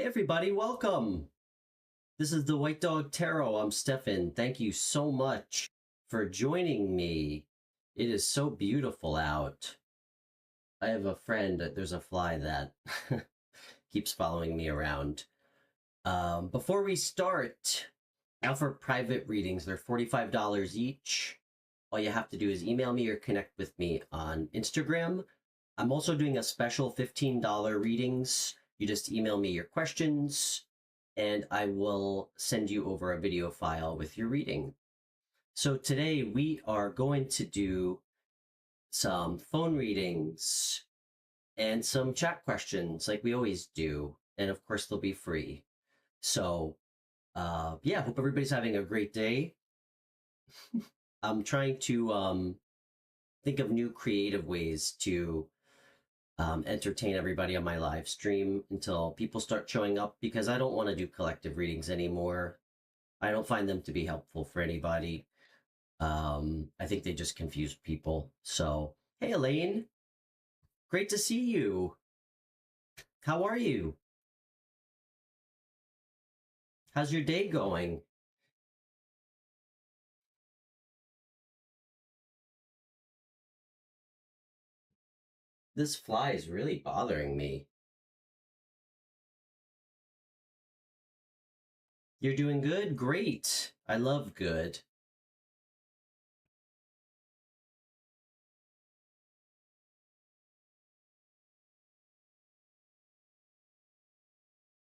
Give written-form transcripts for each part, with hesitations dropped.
Hey everybody, welcome! This is the White Dog Tarot. I'm Stefan. Thank you so much for joining me. It is so beautiful out. I have a friend, there's a fly that keeps following me around. Before we start, now for private readings, they're $45 each. All you have to do is email me or connect with me on Instagram. I'm also doing a special $15 readings. You just email me your questions and I will send you over a video file with your reading. So today we are going to do some phone readings and some chat questions like we always do. And of course, they'll be free. So yeah, hope everybody's having a great day. I'm trying to think of new creative ways to entertain everybody on my live stream until people start showing up, because I don't want to do collective readings anymore. I don't find them to be helpful for anybody. I think they just confuse people. So, hey Elaine, great to see you. How are you? How's your day going? This fly is really bothering me. You're doing good? Great. I love good.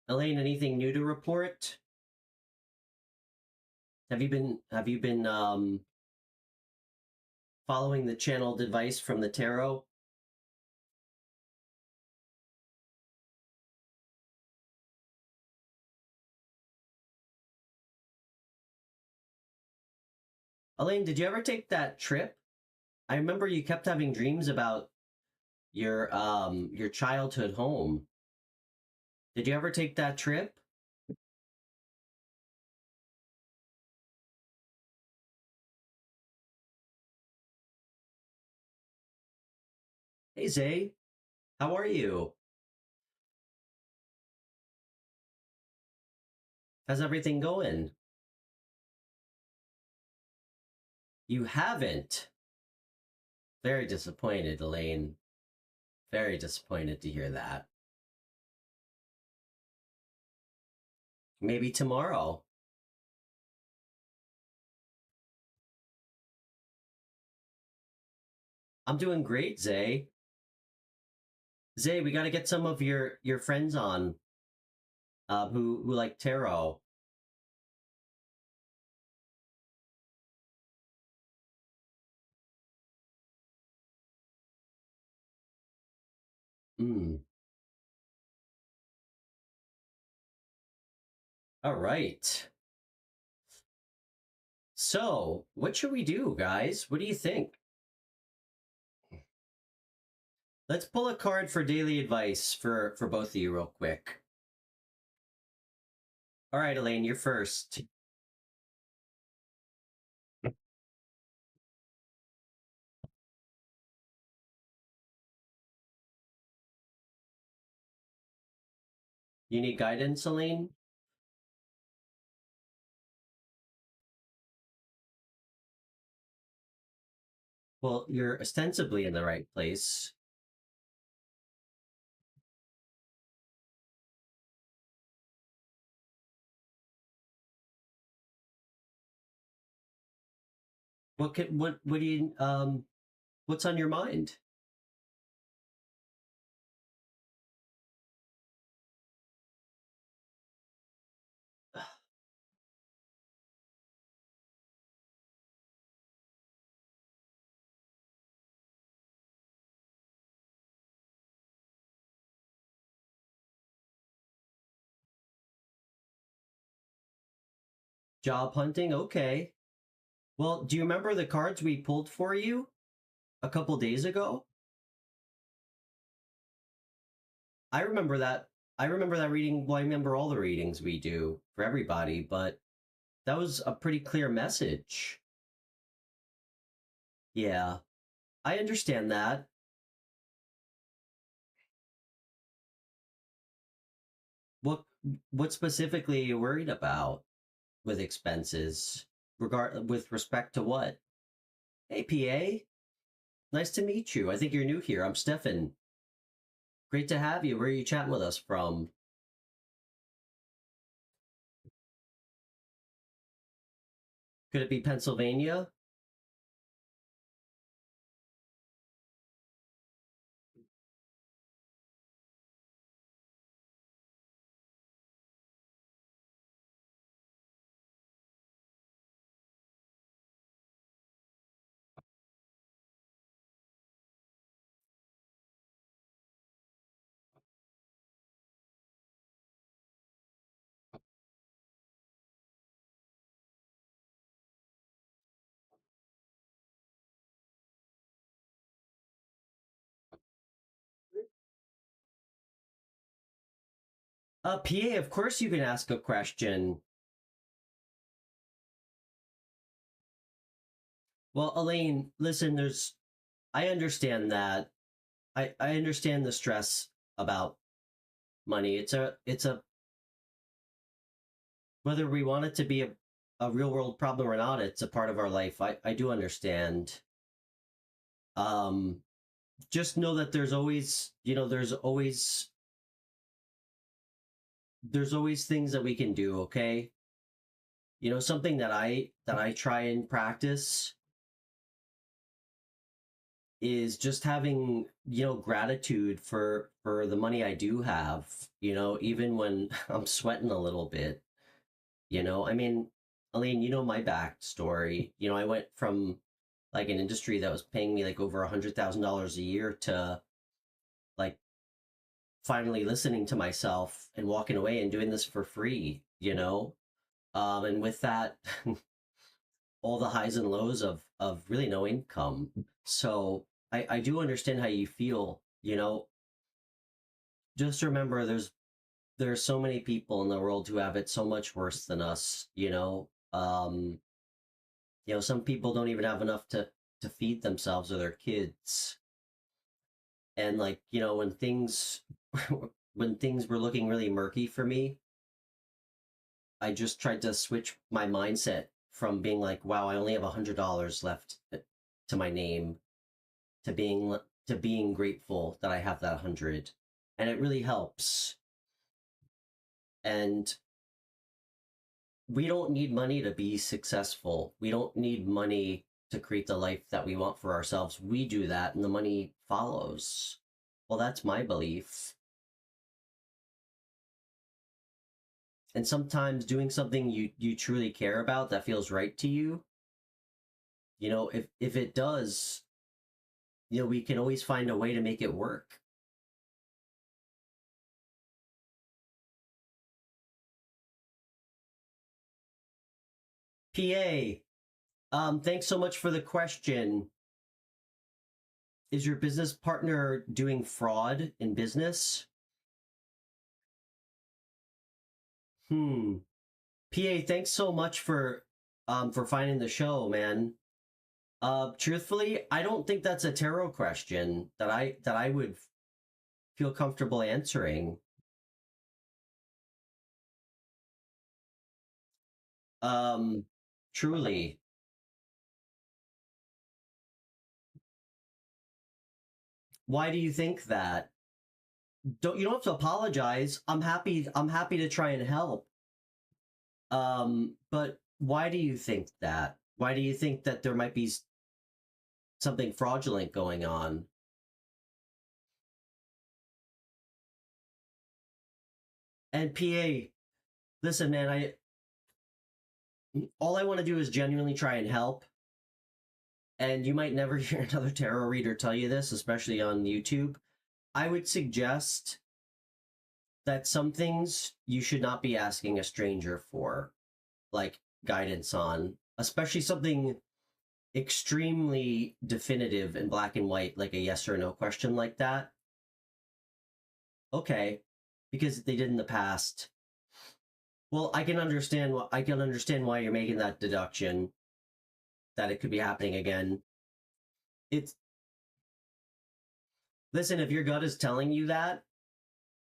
Elaine, anything new to report? Have you been following the channeled advice from the tarot? Elaine, did you ever take that trip? I remember you kept having dreams about your childhood home. Did you ever take that trip? Hey Zay, how are you? How's everything going? You haven't. Very disappointed, Elaine. Very disappointed to hear that. Maybe tomorrow. I'm doing great, Zay. Zay, we got to get some of your friends on who like tarot. Mm. All right. So, what should we do, guys? What do you think? Let's pull a card for daily advice for both of you real quick. All right, Elaine, you're first. You need guidance, Elaine? Well, you're ostensibly in the right place. What do you what's on your mind? Job hunting? Okay. Well, do you remember the cards we pulled for you a couple days ago? I remember that. I remember that reading. Well, I remember all the readings we do for everybody, but that was a pretty clear message. Yeah, I understand that. what specifically are you worried about with expenses? With respect to what? Hey, PA, nice to meet you. I think you're new here. I'm Stefan. Great to have you. Where are you chatting with us from? Could it be Pennsylvania? PA, of course you can ask a question. Well, Elaine, listen, I understand that. I understand the stress about money. Whether we want it to be a real world problem or not, it's a part of our life. I do understand. Um, just know that there's always things that we can do, okay? Something that I try and practice is just having, gratitude for the money I do have, even when I'm sweating a little bit. I mean, Aline, my backstory. I went from like an industry that was paying me like over $100,000 a year to like finally listening to myself and walking away and doing this for free. And with that, all the highs and lows of really no income. So I do understand how you feel. Just remember there's so many people in the world who have it so much worse than us. Some people don't even have enough to feed themselves or their kids. And like, when things when things were looking really murky for me, I just tried to switch my mindset from being like, wow, I only have $100 left to my name, to being grateful that I have that 100. And it really helps. And we don't need money to be successful. We don't need money to create the life that we want for ourselves. We do that and the money follows. Well, that's my belief. And sometimes doing something you truly care about that feels right to you, if it does, we can always find a way to make it work. PA, thanks so much for the question. Is your business partner doing fraud in business? PA, thanks so much for finding the show, man. Truthfully, I don't think that's a tarot question that I would feel comfortable answering. Um, Truly. Why do you think that? You don't have to apologize. I'm happy to try and help. But why do you think that? Why do you think that there might be something fraudulent going on? And PA, listen, man, I all I want to do is genuinely try and help. And you might never hear another tarot reader tell you this, especially on YouTube. I would suggest that some things you should not be asking a stranger for, like guidance on, especially something extremely definitive in black and white, like a yes or no question like that. Okay, because they did in the past. Well, I can understand why you're making that deduction that it could be happening again. It's Listen, if your gut is telling you that,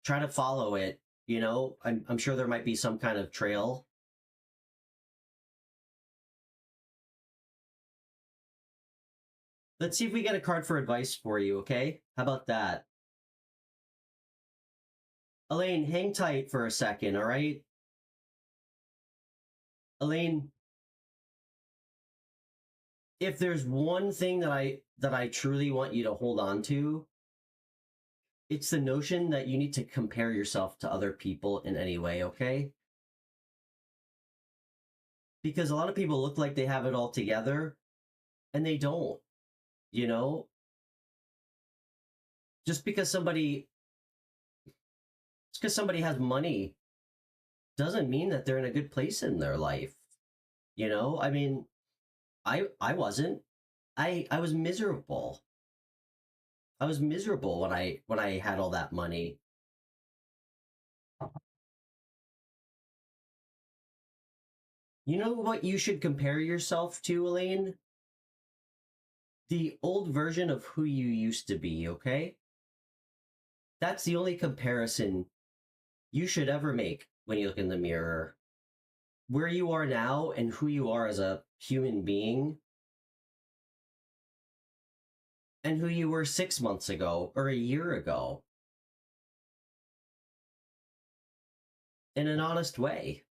try to follow it. You know, I'm sure there might be some kind of trail. Let's see if we get a card for advice for you, okay? How about that? Elaine, hang tight for a second, all right? Elaine, if there's one thing that I truly want you to hold on to, it's the notion that you need to compare yourself to other people in any way, okay? Because a lot of people look like they have it all together and they don't, you know? Just because somebody has money doesn't mean that they're in a good place in their life. You know? I mean, I wasn't. I was miserable. I was miserable when I had all that money. You know what you should compare yourself to, Elaine? The old version of who you used to be, okay? That's the only comparison you should ever make when you look in the mirror. Where you are now and who you are as a human being and who you were 6 months ago or a year ago in an honest way.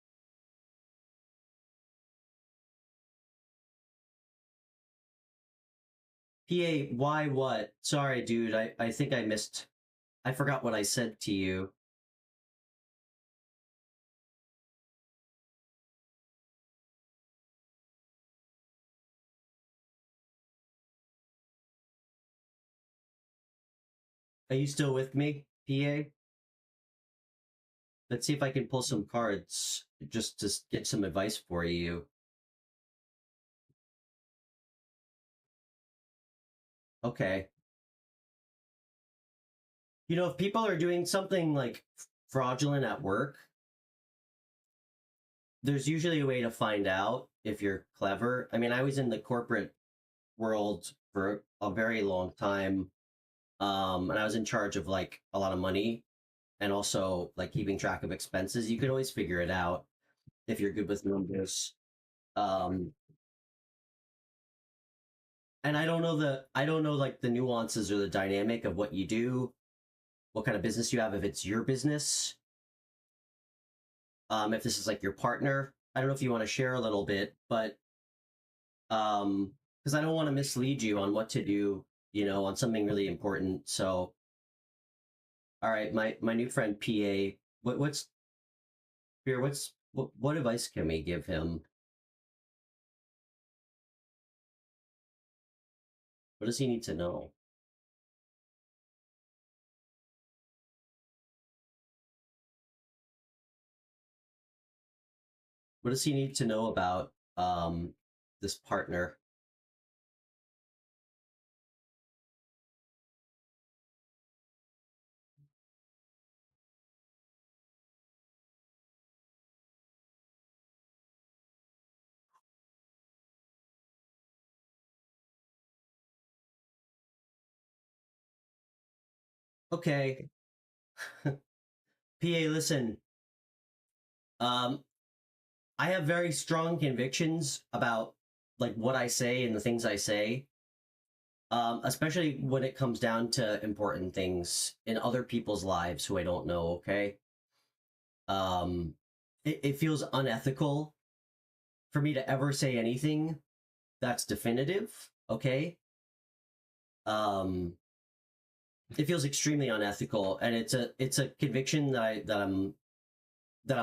PA, why what? Sorry, dude. I think I forgot what I said to you. Are you still with me, PA? Let's see if I can pull some cards just to get some advice for you. Okay. You know, if people are doing something like fraudulent at work, there's usually a way to find out if you're clever. I mean, I was in the corporate world for a very long time, and I was in charge of like a lot of money and also like keeping track of expenses. You could always figure it out if you're good with numbers. Um, and I don't know like the nuances or the dynamic of what you do, what kind of business you have, if it's your business, if this is like your partner. I don't know if you want to share a little bit, but because I don't want to mislead you on what to do, you know, on something really important. So, all right, my new friend PA, what's here? What advice can we give him? What does he need to know? What does he need to know about this partner? Okay, PA, listen. Um, I have very strong convictions about like what I say and the things I say, especially when it comes down to important things in other people's lives who I don't know. Okay, um, it feels unethical for me to ever say anything that's definitive. Okay, um, it feels extremely unethical, and it's a conviction that I'm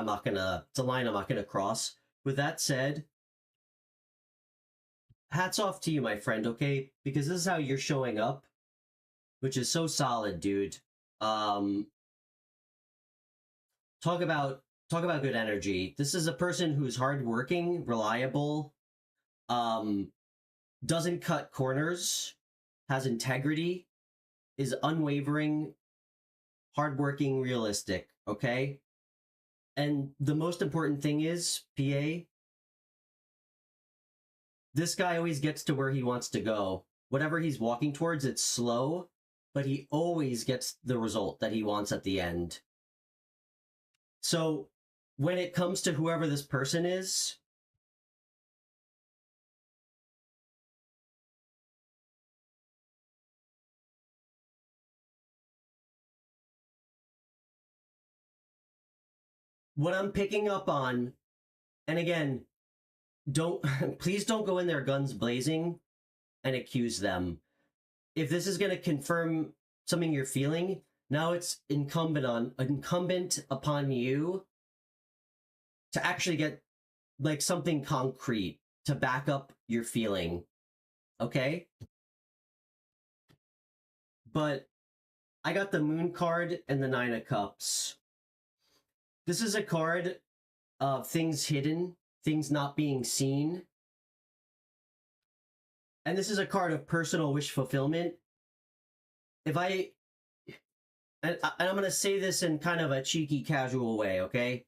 not gonna. It's a line I'm not gonna cross. With that said, hats off to you, my friend, okay? Because this is how you're showing up, which is so solid, dude. Um, talk about talk about good energy. This is a person who's hardworking, reliable, um, doesn't cut corners, has integrity, is unwavering, hardworking, realistic, okay? And the most important thing is, PA, this guy always gets to where he wants to go. Whatever he's walking towards, it's slow, but he always gets the result that he wants at the end. So when it comes to whoever this person is, what I'm picking up on, and again, don't please don't go in there guns blazing and accuse them. If this is going to confirm something you're feeling, now it's incumbent upon you to actually get like something concrete to back up your feeling. Okay? But I got the Moon card and the Nine of Cups. This is a card of things hidden, things not being seen. And this is a card of personal wish fulfillment. If I, and I'm going to say this in kind of a cheeky, casual way, okay?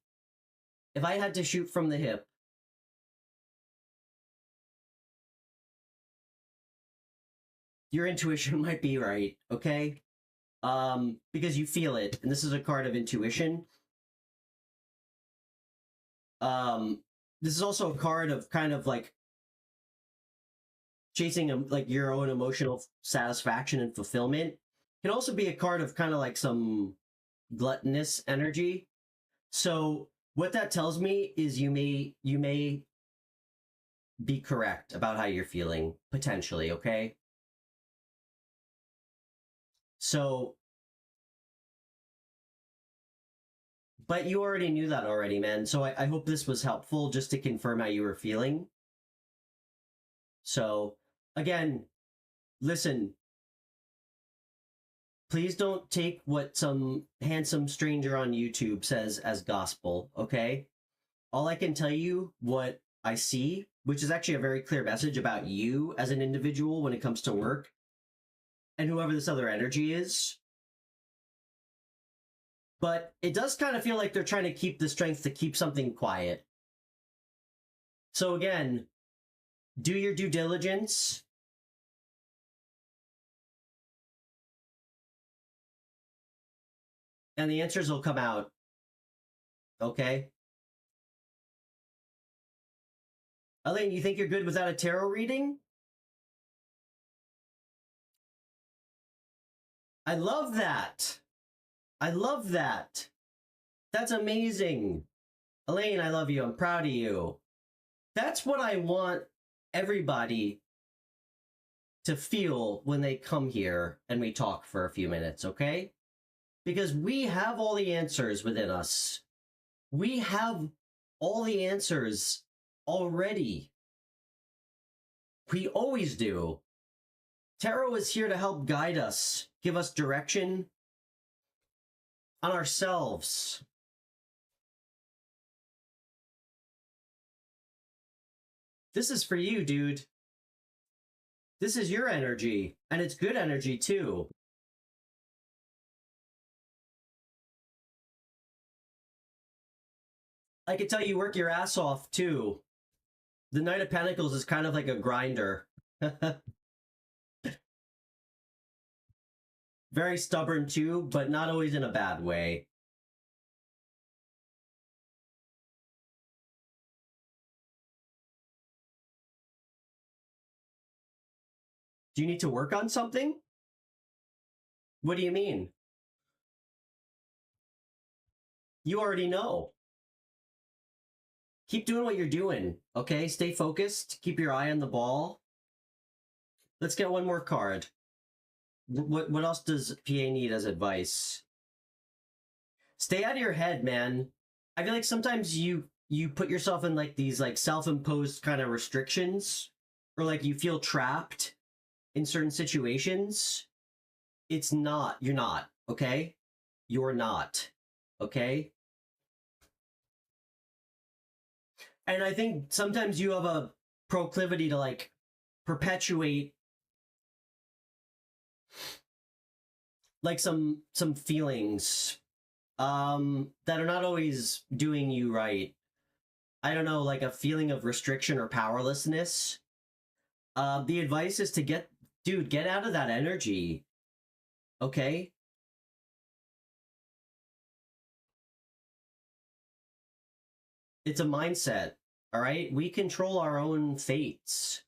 If I had to shoot from the hip, your intuition might be right, okay? Because you feel it, and this is a card of intuition. This is also a card of kind of like chasing like your own emotional satisfaction and fulfillment. It can also be a card of kind of like some gluttonous energy. So what that tells me is you may be correct about how you're feeling potentially, okay? So, but you already knew that already, man. So I hope this was helpful just to confirm how you were feeling. So again, listen, please don't take what some handsome stranger on YouTube says as gospel, okay? All I can tell you what I see, which is actually a very clear message about you as an individual when it comes to work and whoever this other energy is. But it does kind of feel like they're trying to keep the strength to keep something quiet. So again, do your due diligence. And the answers will come out. Okay? Elaine, you think you're good without a tarot reading? I love that. I love that. That's amazing. Elaine, I love you. I'm proud of you. That's what I want everybody to feel when they come here and we talk for a few minutes, okay? Because we have all the answers within us. We have all the answers already. We always do. Tarot is here to help guide us, give us direction on ourselves. This is for you, dude. This is your energy, and it's good energy too. I can tell you work your ass off too. The Knight of Pentacles is kind of like a grinder. Very stubborn too, but not always in a bad way. Do you need to work on something? What do you mean? You already know. Keep doing what you're doing, okay? Stay focused. Keep your eye on the ball. Let's get one more card. What else does PA need as advice? Stay out of your head, man. I feel like sometimes you put yourself in like these like self-imposed kind of restrictions, or like you feel trapped in certain situations. It's not. You're not, okay? You're not, okay? And I think sometimes you have a proclivity to like perpetuate like some feelings that are not always doing you right. I don't know, like a feeling of restriction or powerlessness. The advice is to get out of that energy. Okay? It's a mindset. All right. We control our own fates.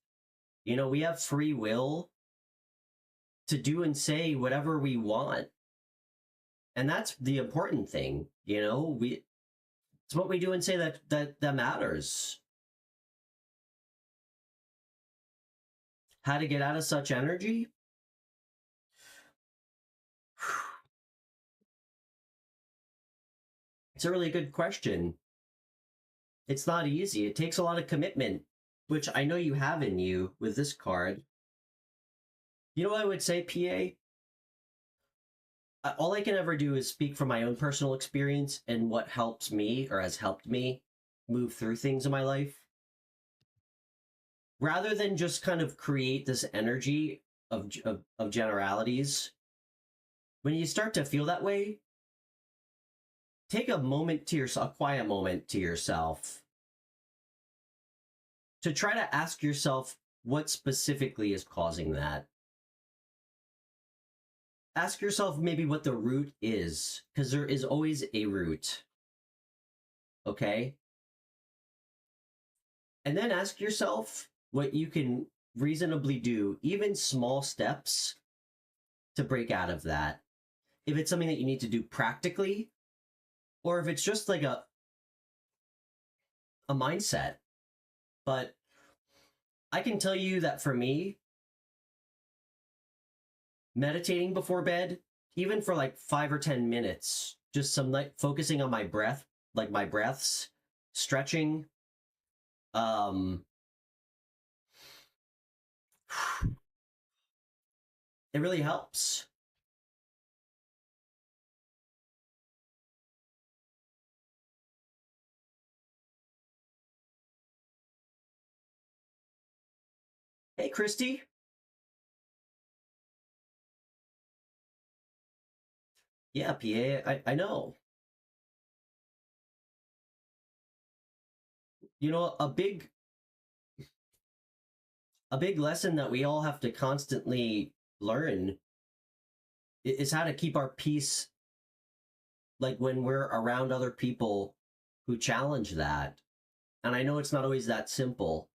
You know, we have free will to do and say whatever we want. And that's the important thing. You know, it's what we do and say that matters. How to get out of such energy? It's a really good question. It's not easy. It takes a lot of commitment, which I know you have in you with this card. You know what I would say, PA? All I can ever do is speak from my own personal experience and what helps me or has helped me move through things in my life. Rather than just kind of create this energy of generalities, when you start to feel that way, take a moment to yourself, a quiet moment to yourself, to try to ask yourself what specifically is causing that. Ask yourself maybe what the root is, because there is always a root. Okay? And then ask yourself what you can reasonably do, even small steps, to break out of that. If it's something that you need to do practically, or if it's just like a mindset. But I can tell you that for me, meditating before bed, even for like 5 or 10 minutes, just some like focusing on my breath, like my breaths, stretching, it really helps. Hey, Christy. Yeah, PA, I know. You know, a big lesson that we all have to constantly learn is how to keep our peace, like when we're around other people who challenge that. And I know it's not always that simple,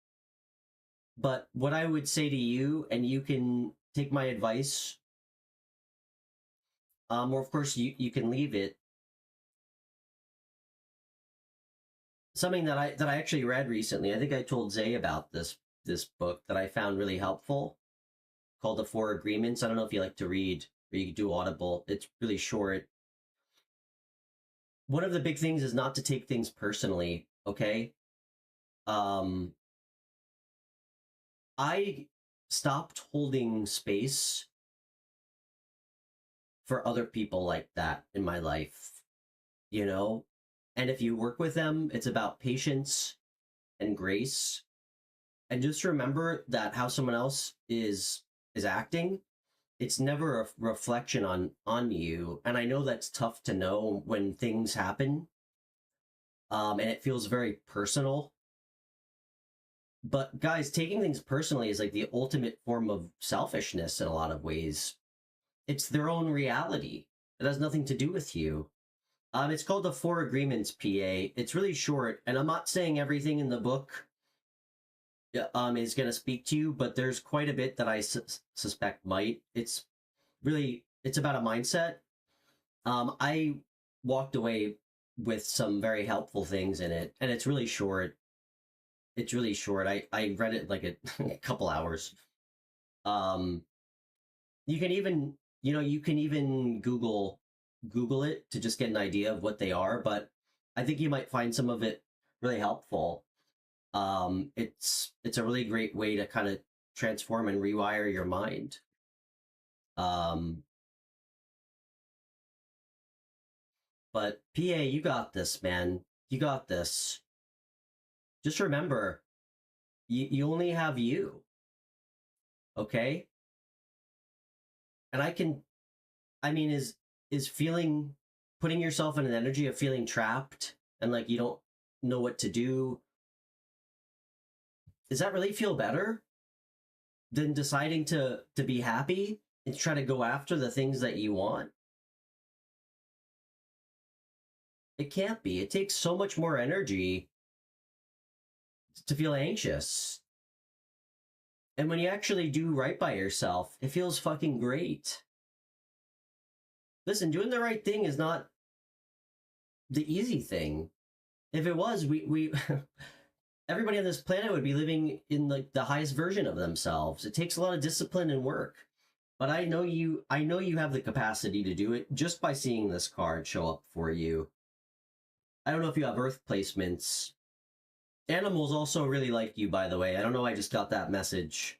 but what I would say to you, and you can take my advice, or of course you can leave it. Something that I actually read recently. I think I told Zay about this book that I found really helpful, called The Four Agreements. I don't know if you like to read or you can do Audible. It's really short. One of the big things is not to take things personally. Okay. I stopped holding space for other people like that in my life, you know? And if you work with them, it's about patience and grace. And just remember that how someone else is acting, it's never a reflection on you. And I know that's tough to know when things happen. And it feels very personal. But guys, taking things personally is like the ultimate form of selfishness in a lot of ways. It's their own reality. It has nothing to do with you. It's called The Four Agreements, PA. It's really short, and I'm not saying everything in the book is going to speak to you, but there's quite a bit that I suspect might. It's about a mindset. I walked away with some very helpful things in it, and it's really short. It's really short. I read it like a couple hours. You can even, you can even Google it to just get an idea of what they are, but I think you might find some of it really helpful. It's a really great way to kind of transform and rewire your mind. But PA, you got this, man. You got this. Just remember, you only have you. Okay? And I mean, is putting yourself in an energy of feeling trapped and like you don't know what to do, does that really feel better than deciding to be happy and try to go after the things that you want? It can't be. It takes so much more energy to feel anxious. And when you actually do right by yourself, it feels fucking great. Listen, doing the right thing is not the easy thing. If it was, we everybody on this planet would be living in like the highest version of themselves. It takes a lot of discipline and work. But I know you have the capacity to do it just by seeing this card show up for you. I don't know if you have earth placements. Animals also really like you, by the way. I don't know, I just got that message.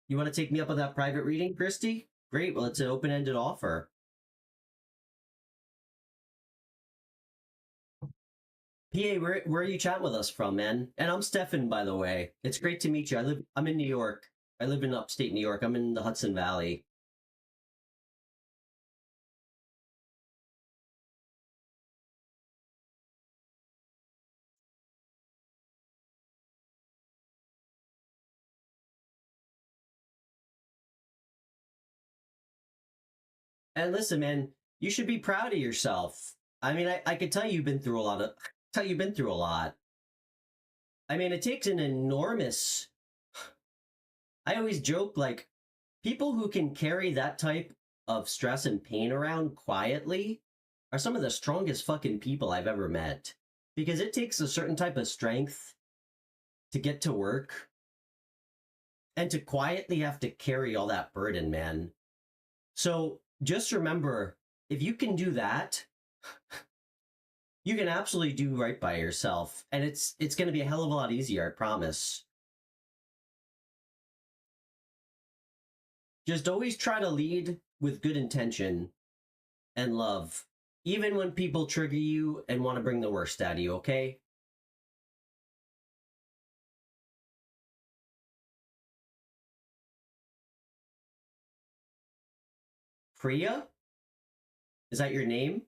You want to take me up on that private reading, Christy? Great, well, it's an open-ended offer. PA, where are you chatting with us from, man? And I'm Stefan, by the way. It's great to meet you. I'm in New York. I live in upstate New York. I'm in the Hudson Valley. And listen, man, you should be proud of yourself. I mean, I could tell you've been through a lot of tell you've been through a lot. I mean, it takes an enormous I always joke like people who can carry that type of stress and pain around quietly are some of the strongest fucking people I've ever met. Because it takes a certain type of strength to get to work and to quietly have to carry all that burden, man. So just remember, if you can do that, you can absolutely do right by yourself. And it's going to be a hell of a lot easier, I promise. Just always try to lead with good intention and love, even when people trigger you and want to bring the worst out of you, okay? Priya? Is that your name?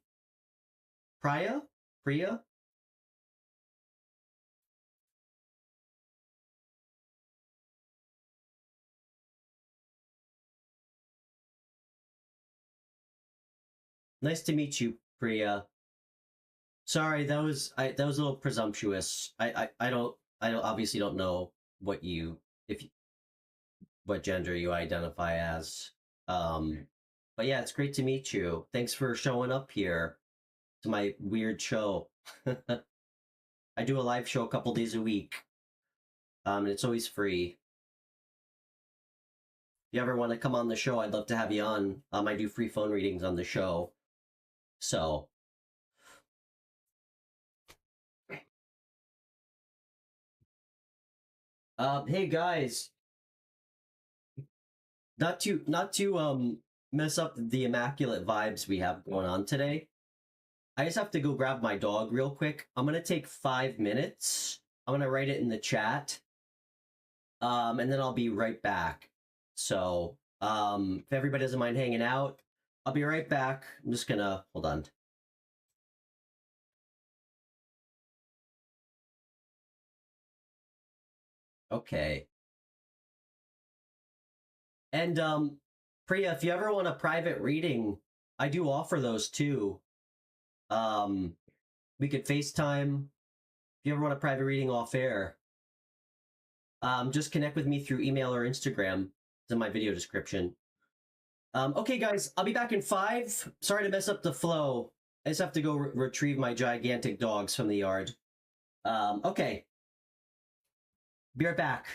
Priya? Priya? Nice to meet you, Priya. Sorry, that was a little presumptuous. I don't obviously don't know what you if what gender you identify as. Um, but yeah, it's great to meet you. Thanks for showing up here to my weird show. I do a live show a couple days a week. And it's always free. If you ever want to come on the show, I'd love to have you on. I do free phone readings on the show. So, hey guys, not to mess up the immaculate vibes we have going on today. I just have to go grab my dog real quick. I'm gonna take 5 minutes. I'm gonna write it in the chat. And then I'll be right back. So, if everybody doesn't mind hanging out, I'll be right back. I'm just gonna hold on. Okay. And Priya, if you ever want a private reading, I do offer those too. Um, we could FaceTime if you ever want a private reading off air. Just connect with me through email or Instagram. It's in my video description. Okay, guys, I'll be back in 5. Sorry to mess up the flow. I just have to go retrieve my gigantic dogs from the yard. Okay. Be right back.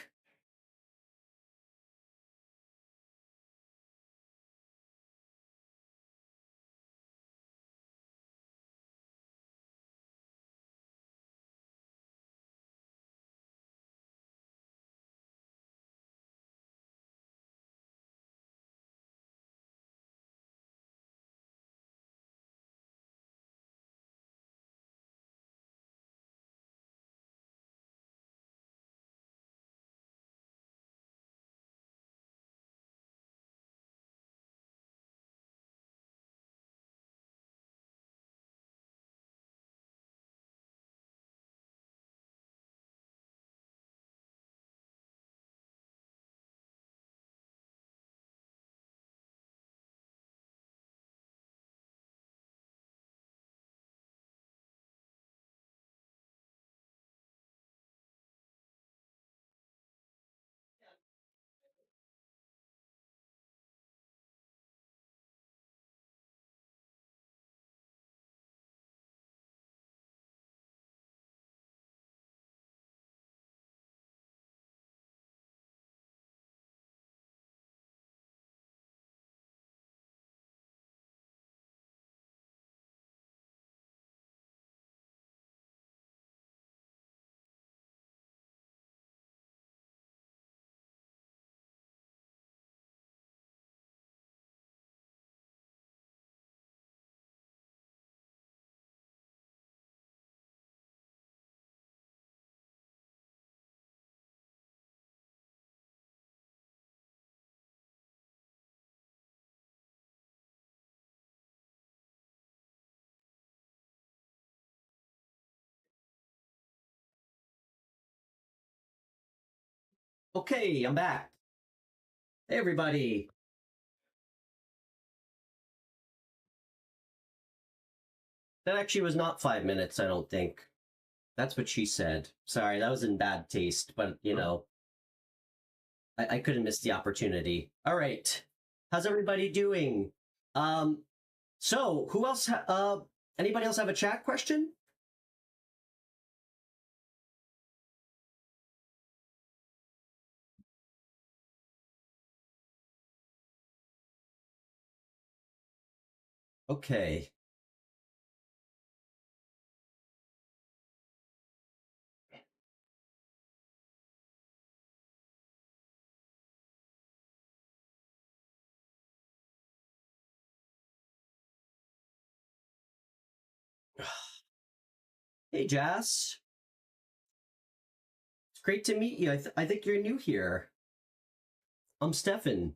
Okay, I'm back. Hey, everybody. That actually was not 5 minutes, I don't think. That's what she said. Sorry, that was in bad taste, but I couldn't miss the opportunity. All right. How's everybody doing? Um, so who else anybody else have a chat question? Okay. Hey, Jazz. It's great to meet you. I think you're new here. I'm Stefan.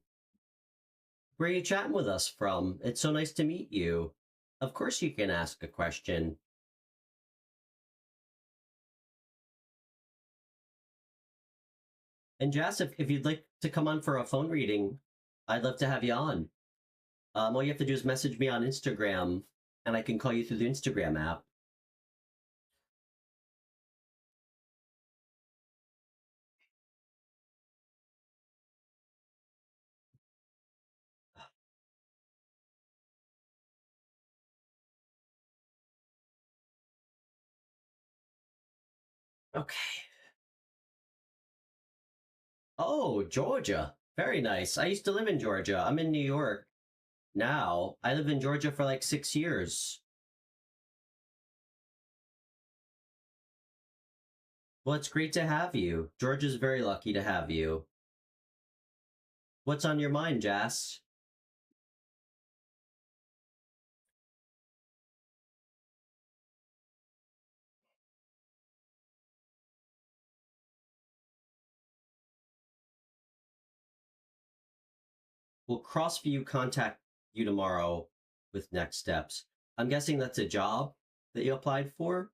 Where are you chatting with us from? It's so nice to meet you. Of course you can ask a question. And Jazz, if you'd like to come on for a phone reading, I'd love to have you on. All you have to do is message me on Instagram, and I can call you through the Instagram app. Okay. Oh, Georgia. Very nice. I used to live in Georgia. I'm in New York now. I lived in Georgia for like 6 years. Well, it's great to have you. Georgia's very lucky to have you. What's on your mind, Jazz? Will Crossview contact you tomorrow with next steps? I'm guessing that's a job that you applied for.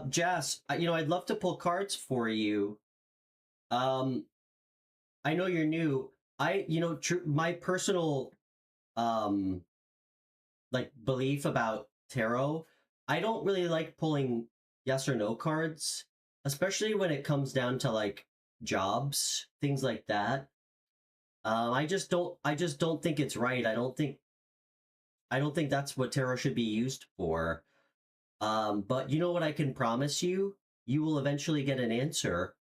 Jazz, I'd love to pull cards for you. Um, I know you're new. My personal um belief about tarot, I don't really like pulling yes or no cards, especially when it comes down to like jobs, things like that. I just don't think it's right. I don't think that's what tarot should be used for. But you know what I can promise you? You will eventually get an answer,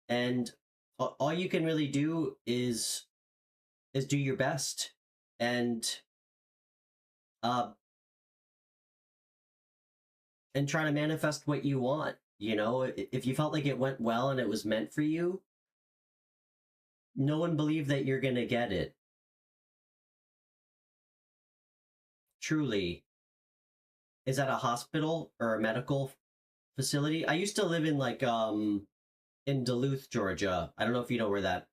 and all you can really do is do your best and uh and try to manifest what you want. If you felt like it went well and it was meant for you, no one believed that you're going to get it. Truly. Is that a hospital or a medical facility? I used to live in in Duluth, Georgia. I don't know if you know where that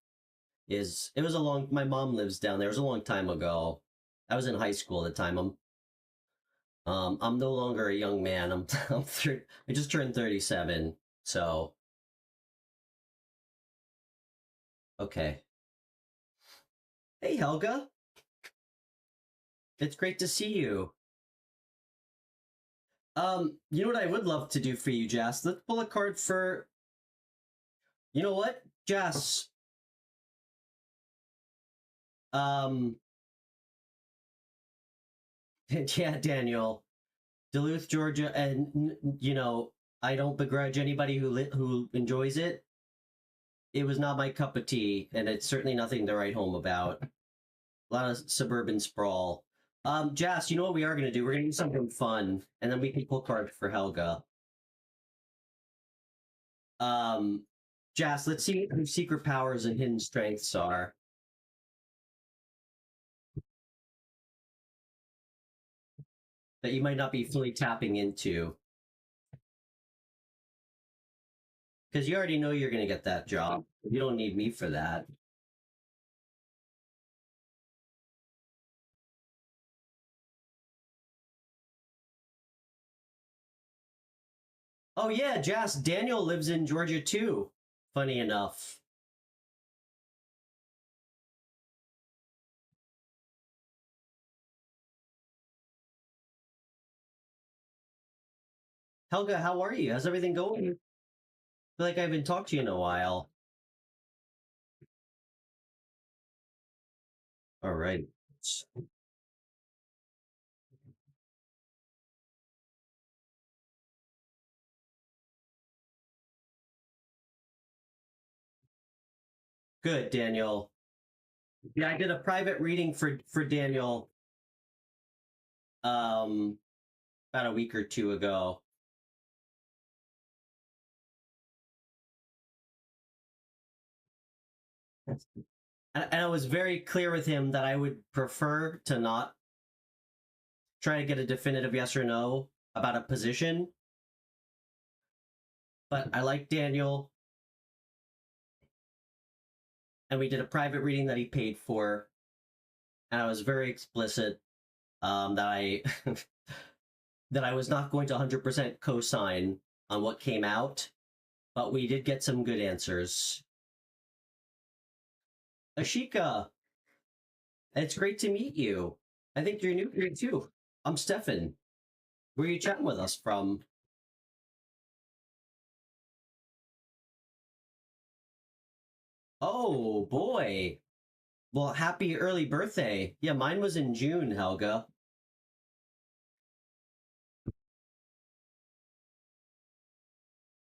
is. My mom lives down there. It was a long time ago. I was in high school at the time. I'm no longer a young man. I just turned 37. So, okay. Hey, Helga. It's great to see you. You know what I would love to do for you, Jas? Let's pull a card for. You know what, Jas? Um, yeah, Daniel, Duluth, Georgia, and I don't begrudge anybody who enjoys it. It was not my cup of tea, and it's certainly nothing to write home about. A lot of suburban sprawl. Jas, you know what we are going to do? We're going to do something fun, and then we can pull cards for Helga. Um, Jas, let's see what her secret powers and hidden strengths are. That you might not be fully tapping into because you already know you're going to get that job. You don't need me for that. Oh yeah, Jas, Daniel lives in Georgia too. Funny enough. Helga, how are you? How's everything going? I feel like I haven't talked to you in a while. All right. Good, Daniel. Yeah, I did a private reading for Daniel um about a week or two ago. And I was very clear with him that I would prefer to not try to get a definitive yes or no about a position. But I like Daniel, and we did a private reading that he paid for, and I was very explicit that I that I was not going to 100% co-sign on what came out, but we did get some good answers. Ashika, it's great to meet you. I think you're new here too. I'm Stefan. Where are you chatting with us from? Oh boy. Well, happy early birthday. Yeah, mine was in June, Helga.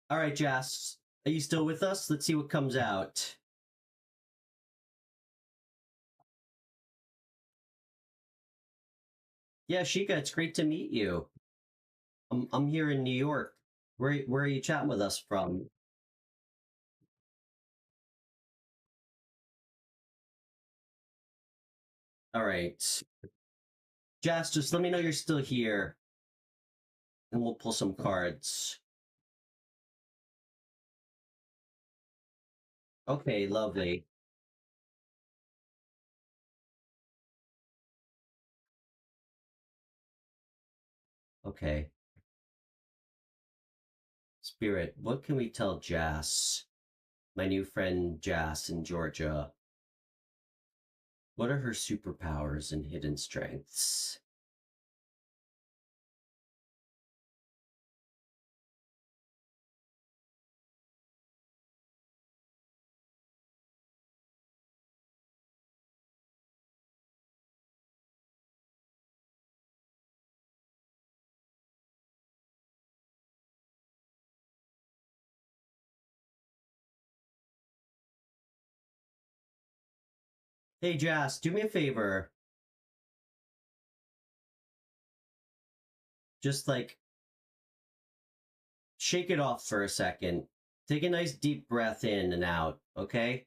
All right, Jas. Are you still with us? Let's see what comes out. Yeah, Shika, it's great to meet you. I'm here in New York. Where are you chatting with us from? All right. Jas, just let me know you're still here and we'll pull some cards. Okay, lovely. Okay. Spirit, what can we tell Jas? My new friend Jas in Georgia. What are her superpowers and hidden strengths? Hey Jas, do me a favor. Just like shake it off for a second. Take a nice deep breath in and out, okay?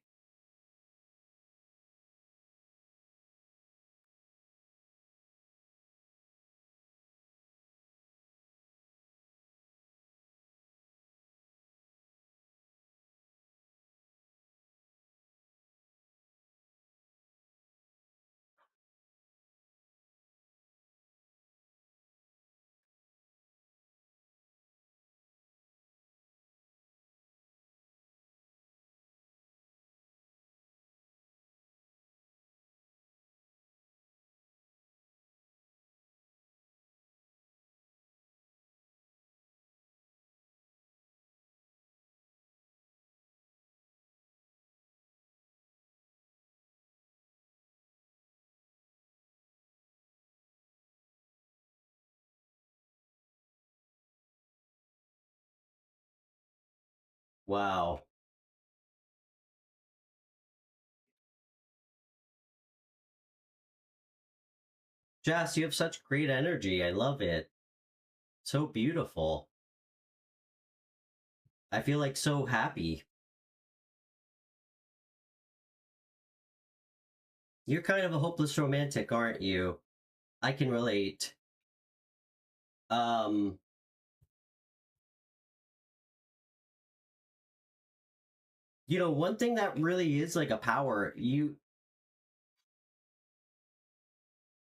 Wow. Jas, you have such great energy. I love it. So beautiful. I feel like so happy. You're kind of a hopeless romantic, aren't you? I can relate. Um, one thing that really is like a power,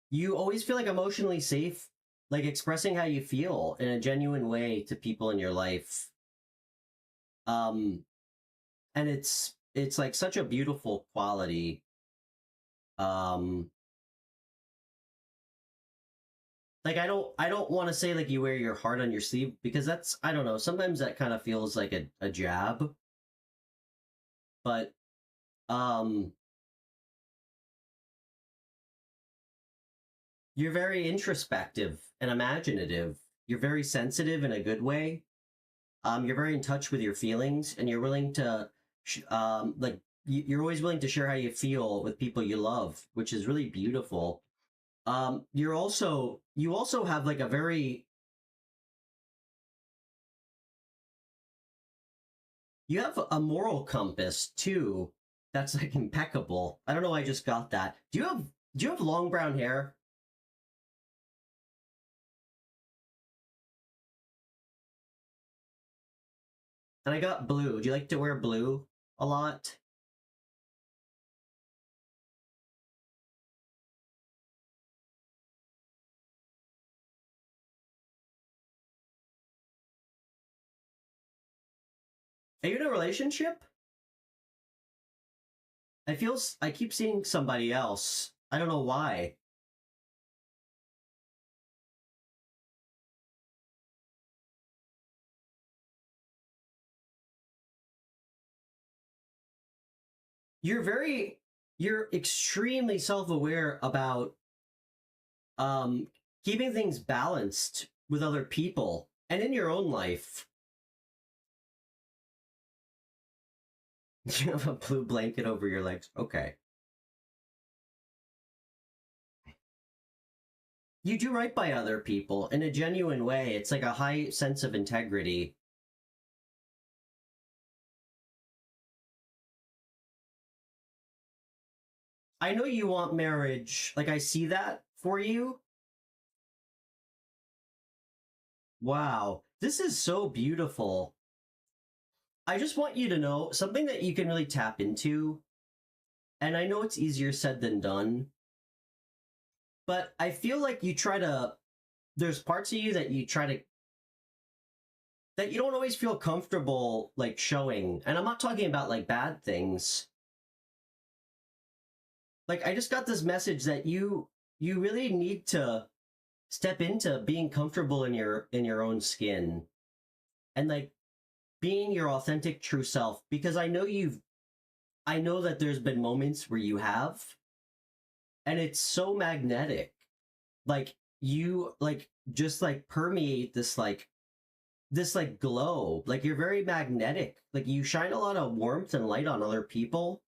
you always feel like emotionally safe, like expressing how you feel in a genuine way to people in your life. Um, and it's like such a beautiful quality. Um, like I don't want to say like you wear your heart on your sleeve, because that's, I don't know, sometimes that kind of feels like a jab, but um you're very introspective and imaginative. You're very sensitive in a good way. You're very in touch with your feelings, and you're willing to like you're always willing to share how you feel with people you love, which is really beautiful. You also have like a very, you have a moral compass too that's like impeccable. I don't know, I just got that. Do you have long brown hair? And I got blue. Do you like to wear blue a lot? Are you in a relationship? I keep seeing somebody else. I don't know why. You're very you're extremely self-aware about um keeping things balanced with other people and in your own life. You have a blue blanket over your legs. Okay. You do right by other people in a genuine way. It's like a high sense of integrity. I know you want marriage. Like, I see that for you. Wow. This is so beautiful. I just want you to know something that you can really tap into. And I know it's easier said than done, but I feel like there's parts of you that that you don't always feel comfortable like showing. And I'm not talking about like bad things. Like, I just got this message that you really need to step into being comfortable in your own skin, and like being your authentic true self, because I know that there's been moments where you have, and it's so magnetic. Like, you like just like permeate this like glow. Like, you're very magnetic. Like, you shine a lot of warmth and light on other people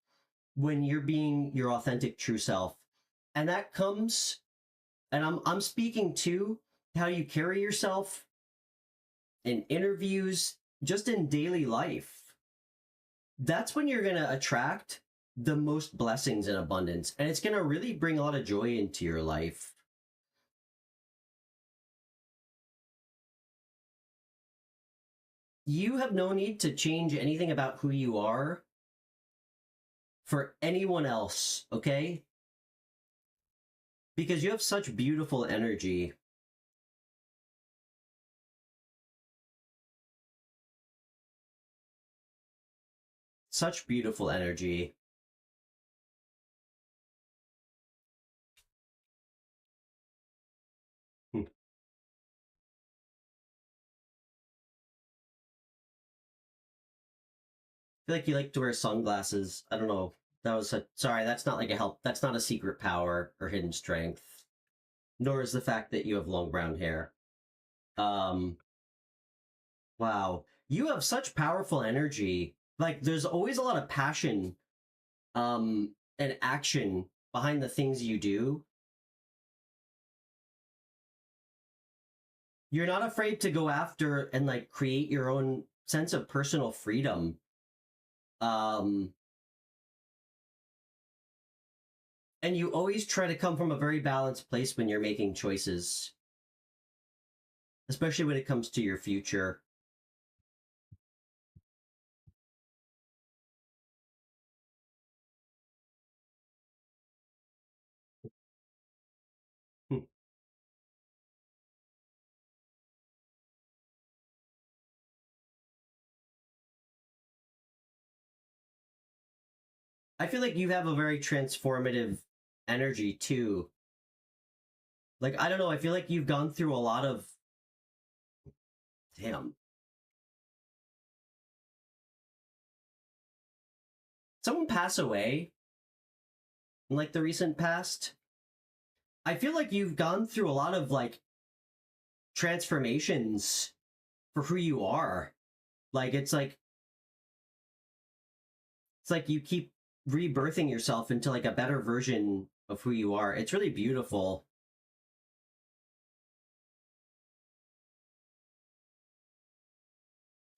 when you're being your authentic true self. And that comes, and I'm speaking to how you carry yourself in interviews, just in daily life. That's when you're going to attract the most blessings and abundance, and it's going to really bring a lot of joy into your life. You have no need to change anything about who you are for anyone else, okay? Because you have such beautiful energy. Such beautiful energy. I feel like you like to wear sunglasses. I don't know. Sorry, that's not like a help. That's not a secret power or hidden strength. Nor is the fact that you have long brown hair. Um, wow. You have such powerful energy. Like, there's always a lot of passion and action behind the things you do. You're not afraid to go after and like create your own sense of personal freedom. Um, and you always try to come from a very balanced place when you're making choices, especially when it comes to your future. I feel like you have a very transformative energy too. Like, I don't know, I feel like you've gone through a lot of, damn. Someone pass away in like the recent past. I feel like you've gone through a lot of like transformations for who you are. Like it's like you keep rebirthing yourself into like a better version of who you are. It's really beautiful.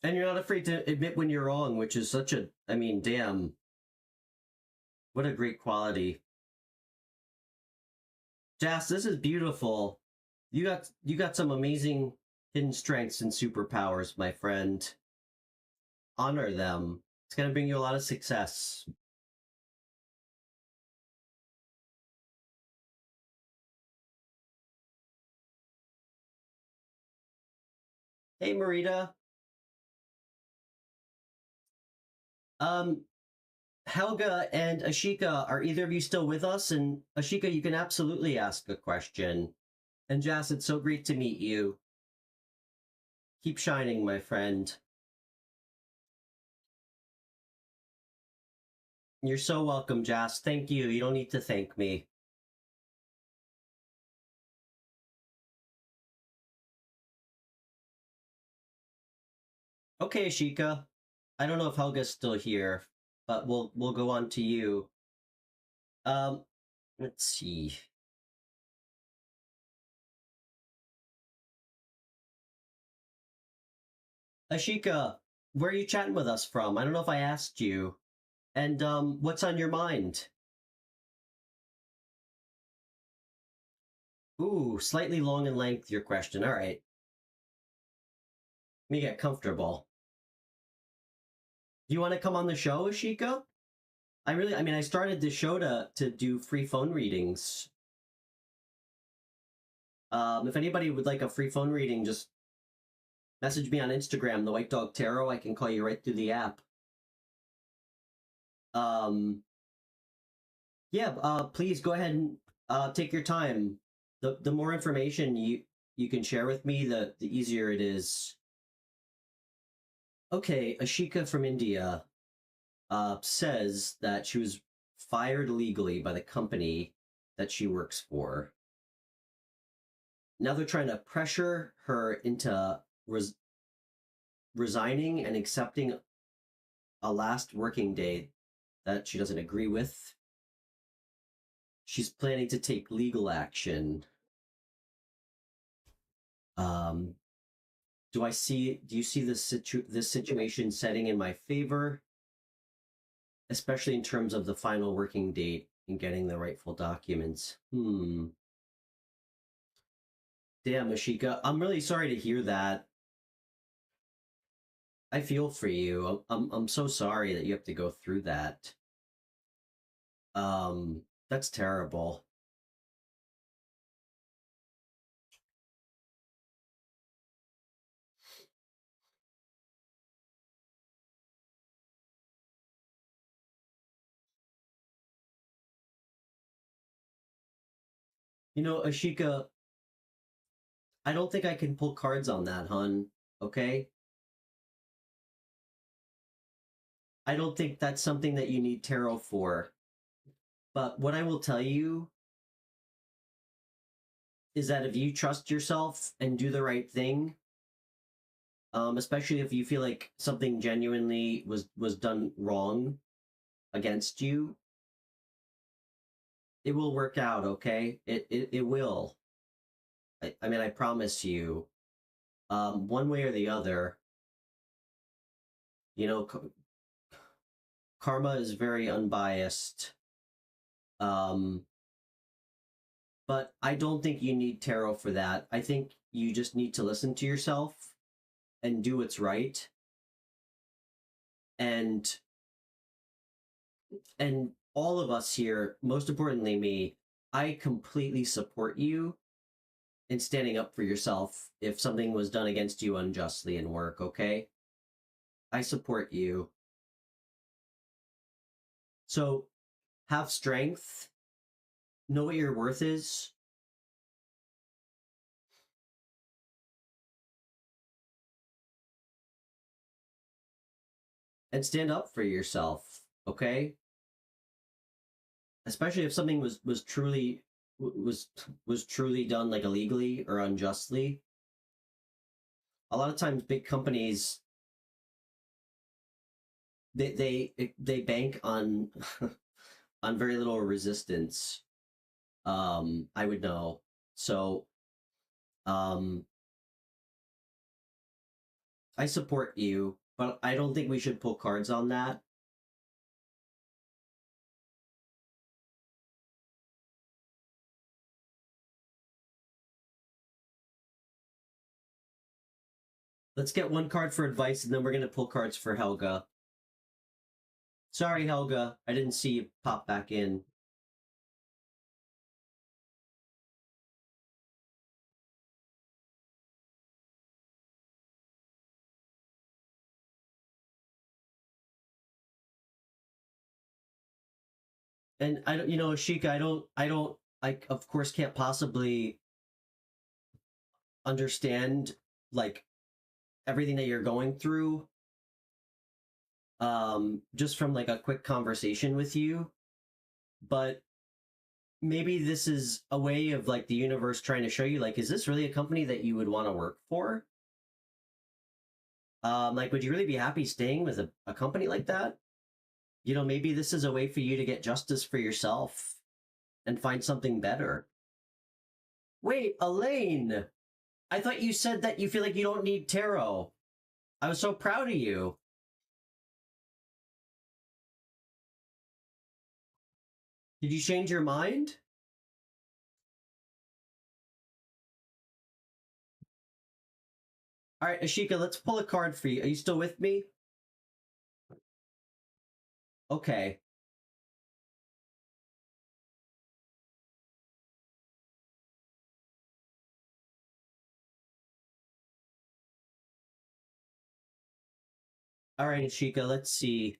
And you're not afraid to admit when you're wrong, which is such a, I mean, damn, what a great quality. Jas, this is beautiful. You got some amazing hidden strengths and superpowers, my friend. Honor them. It's gonna bring you a lot of success. Hey, Marita. Um, Helga and Ashika, are either of you still with us? And Ashika, you can absolutely ask a question. And Jas, it's so great to meet you. Keep shining, my friend. You're so welcome, Jas. Thank you. You don't need to thank me. Okay, Ashika. I don't know if Helga's still here, but we'll go on to you. Um, let's see. Ashika, where are you chatting with us from? I don't know if I asked you. And what's on your mind? Ooh, slightly long in length, your question. All right. Let me get comfortable. Do you want to come on the show, Ashika? I mean, I started the show to do free phone readings. If anybody would like a free phone reading, just message me on Instagram, the White Dog Tarot. I can call you right through the app. Yeah, please go ahead and take your time. The more information you can share with me, the easier it is. Okay, Ashika from India says that she was fired legally by the company that she works for. Now they're trying to pressure her into resigning and accepting a last working day that she doesn't agree with. She's planning to take legal action. Um, do you see this situation setting in my favor, especially in terms of the final working date and getting the rightful documents? Damn, Ashika, I'm really sorry to hear that. I feel for you. I'm so sorry that you have to go through that. That's terrible. You know, Ashika, I don't think I can pull cards on that, hun. Okay? I don't think that's something that you need tarot for. But what I will tell you is that if you trust yourself and do the right thing, especially if you feel like something genuinely was done wrong against you, it will work out. Okay, it will. I mean, I promise you. One way or the other, you know, karma is very unbiased. But I don't think you need tarot for that. I think you just need to listen to yourself and do what's right. And all of us here, most importantly me, I completely support you in standing up for yourself if something was done against you unjustly in work, okay? I support you. So have strength, know what your worth is. And stand up for yourself, okay? Especially if something was truly was truly done like illegally or unjustly. A lot of times big companies they bank on on very little resistance. I would know. So um I support you, but I don't think we should pull cards on that. Let's get one card for advice, and then we're gonna pull cards for Helga. Sorry, Helga, I didn't see you pop back in. And I don't, you know, Ashika, I of course can't possibly understand like everything that you're going through just from like a quick conversation with you, but maybe this is a way of like the universe trying to show you like, is this really a company that you would want to work for? Like, would you really be happy staying with a company like that? You know, maybe this is a way for you to get justice for yourself and find something better. Wait, Elaine, I thought you said that you feel like you don't need tarot. I was so proud of you. Did you change your mind? All right, Ashika, let's pull a card for you. Are you still with me? Okay. All right, Ashika, let's see.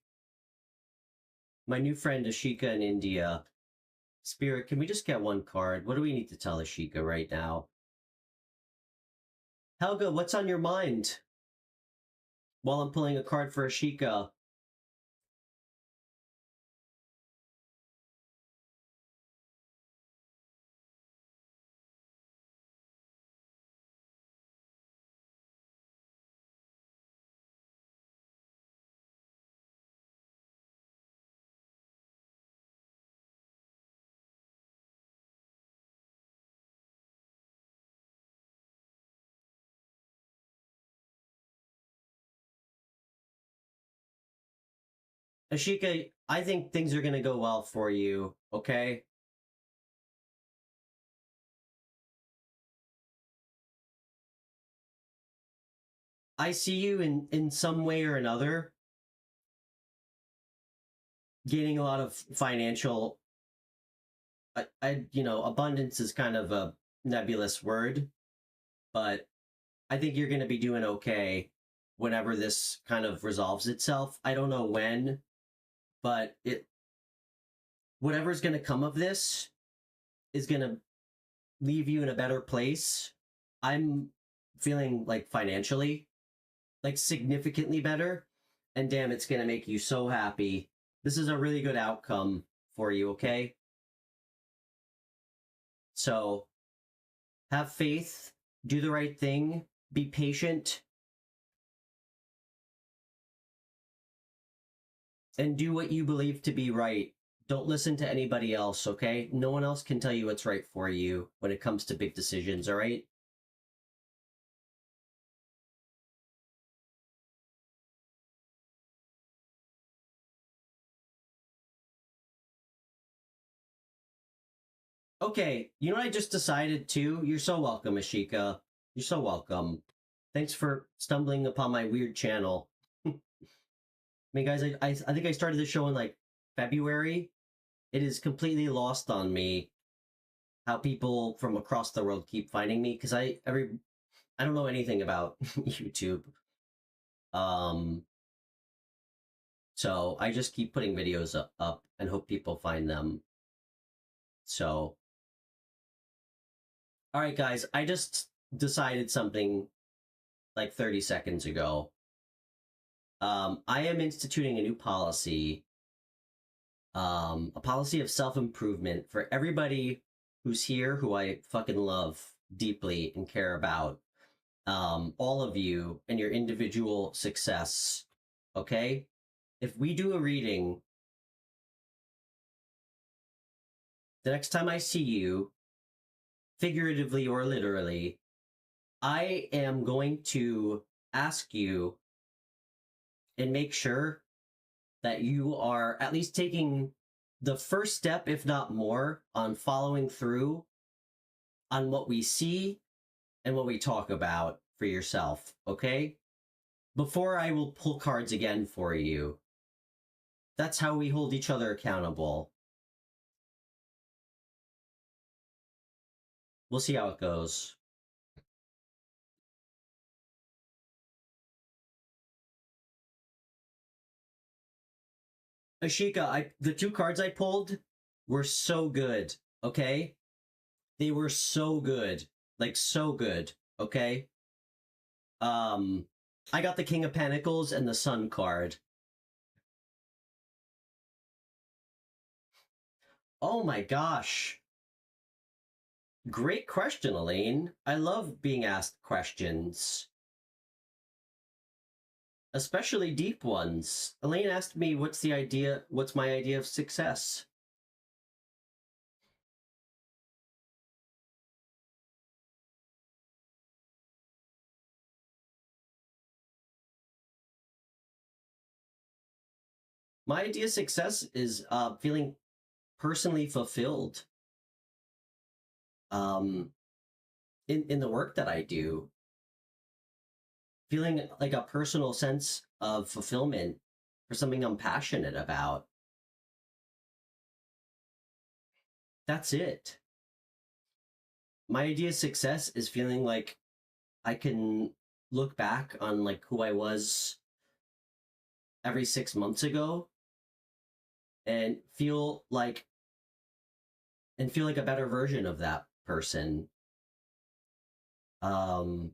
My new friend Ashika in India. Spirit, can we just get one card? What do we need to tell Ashika right now? Helga, what's on your mind? While I'm pulling a card for Ashika. Ashika, I think things are going to go well for you, okay? I see you in some way or another gaining a lot of financial you know, abundance is kind of a nebulous word, but I think you're going to be doing okay whenever this kind of resolves itself. I don't know when, but it whatever's going to come of this is going to leave you in a better place. I'm feeling like financially like significantly better, and damn, it's going to make you so happy. This is a really good outcome for you, okay? So, have faith, do the right thing, be patient, and do what you believe to be right. Don't listen to anybody else, okay? No one else can tell you what's right for you when it comes to big decisions, all right? Okay, you know what I just decided too? You're so welcome, Ashika. You're so welcome. Thanks for stumbling upon my weird channel. I mean, guys, I think I started this show in like February. It is completely lost on me how people from across the world keep finding me because I don't know anything about YouTube. Um, So I just keep putting videos up and hope people find them. So, all right, guys, I just decided something like 30 seconds ago. I am instituting a new policy, a policy of self improvement for everybody who's here, who I fucking love deeply and care about. All of you and your individual success. Okay? If we do a reading, the next time I see you, figuratively or literally, I am going to ask you and make sure that you are at least taking the first step, if not more, on following through on what we see and what we talk about for yourself, okay? Before I will pull cards again for you. That's how we hold each other accountable. We'll see how it goes. Ashika, the two cards I pulled were so good, okay? They were so good. Like so good, okay? Um I got the King of Pentacles and the Sun card. Oh my gosh. Great question, Elaine. I love being asked questions, especially deep ones. Elaine asked me, what's my idea of success? My idea of success is feeling personally fulfilled um, in the work that I do, feeling like a personal sense of fulfillment for something I'm passionate about. That's it. My idea of success is feeling like I can look back on like who I was every 6 months ago and feel like a better version of that person. Um,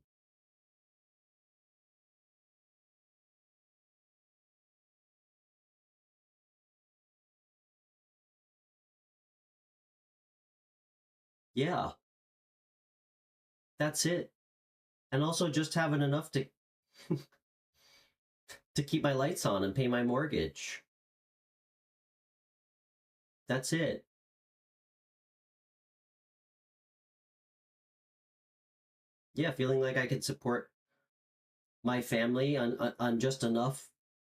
yeah, that's it. And also just having enough to keep my lights on and pay my mortgage. That's it. Yeah, feeling like I can support my family on just enough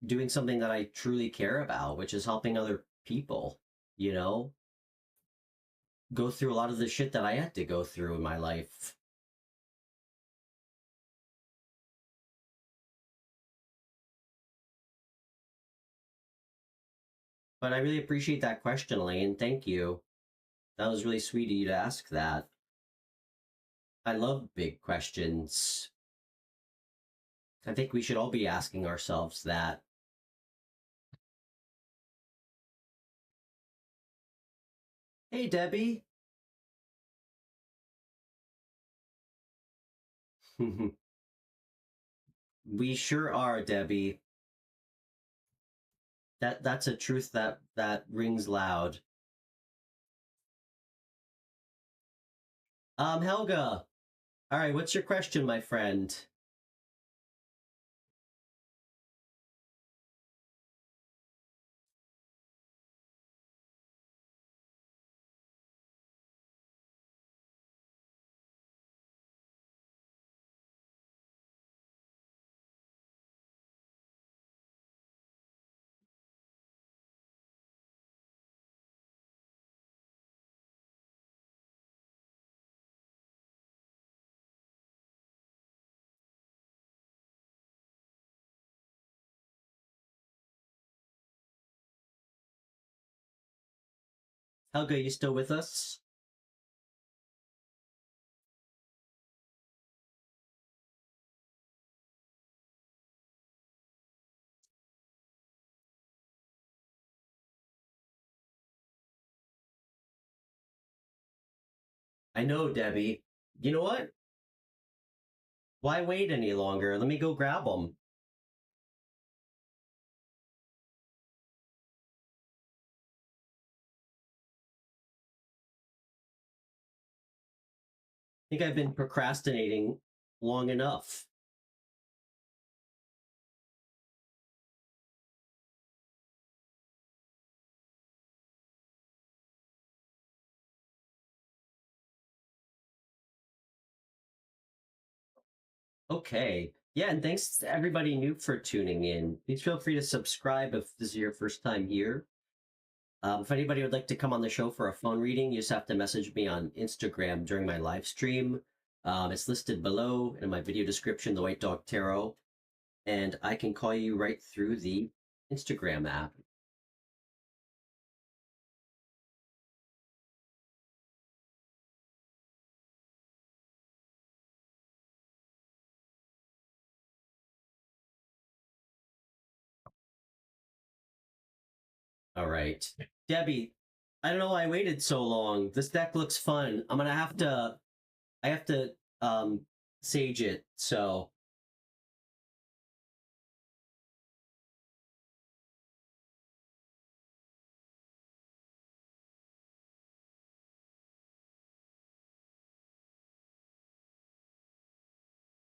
doing something that I truly care about, which is helping other people, you know, go through a lot of the shit that I had to go through in my life. But I really appreciate that question, Elaine. Thank you. That was really sweet of you to ask that. I love big questions. I think we should all be asking ourselves that. Hey, Debbie. We sure are, Debbie. That's a truth that rings loud. Helga. All right, what's your question, my friend? Helga, you still with us? I know, Debbie. You know what? Why wait any longer? Let me go grab them. I think I've been procrastinating long enough. Okay. Yeah, and thanks to everybody new for tuning in. Please feel free to subscribe if this is your first time here. If anybody would like to come on the show for a phone reading, you just have to message me on Instagram during my live stream. It's listed below in my video description, the White Dog Tarot, and I can call you right through the Instagram app. All right. Debbie, I don't know why I waited so long. This deck looks fun. I have to sage it. So,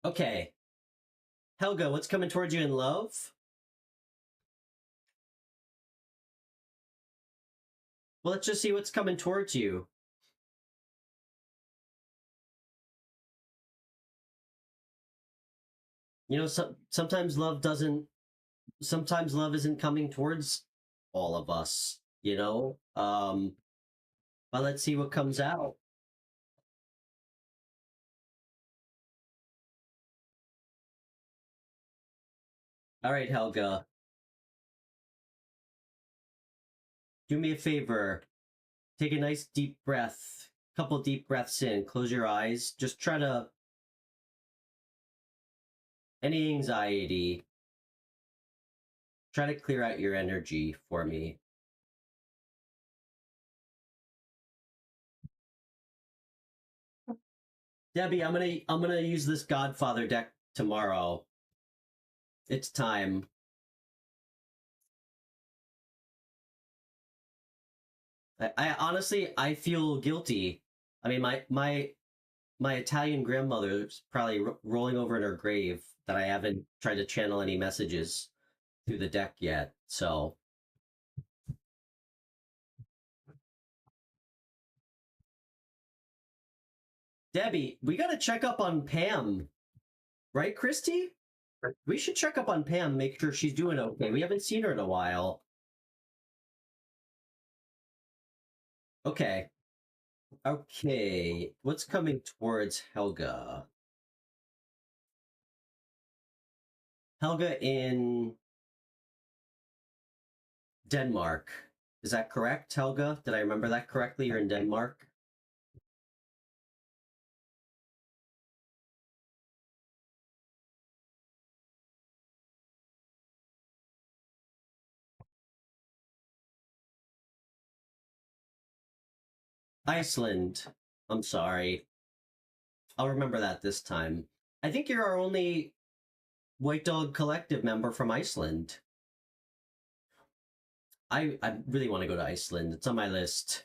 okay. Helga, what's coming towards you in love? Well, let's just see what's coming towards you. You know, sometimes love isn't coming towards all of us, you know? But let's see what comes out. All right, Helga, do me a favor. Take a nice deep breath, couple deep breaths in, close your eyes. Just try to, any anxiety, try to clear out your energy for me. Debbie, I'm gonna use this Godfather deck tomorrow. It's time. I honestly I feel guilty. I mean, my Italian grandmother's probably rolling over in her grave that I haven't tried to channel any messages through the deck yet. So, Debbie, we got to check up on Pam, right, Christy? We should check up on Pam, make sure she's doing okay. We haven't seen her in a while. Okay. Okay. What's coming towards Helga? Helga in Denmark. Is that correct, Helga? Did I remember that correctly? You're in Denmark? Iceland. I'm sorry. I'll remember that this time. I think you're our only White Dog Collective member from Iceland. I really want to go to Iceland. It's on my list.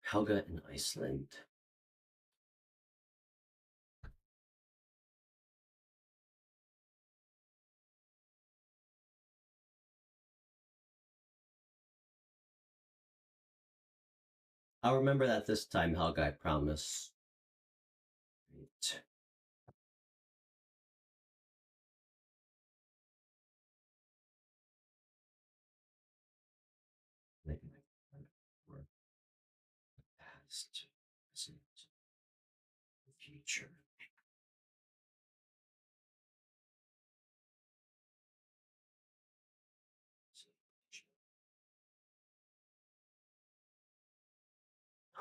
Helga in Iceland. I'll remember that this time, Helga, I promise. Right. Past, present, future.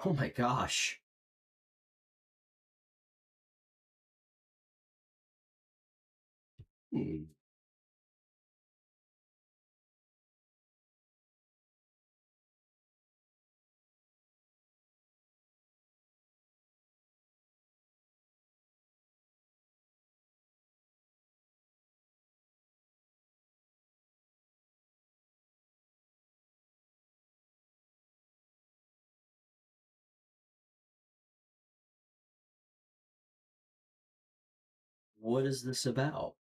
Oh my gosh. Hmm. What is this about?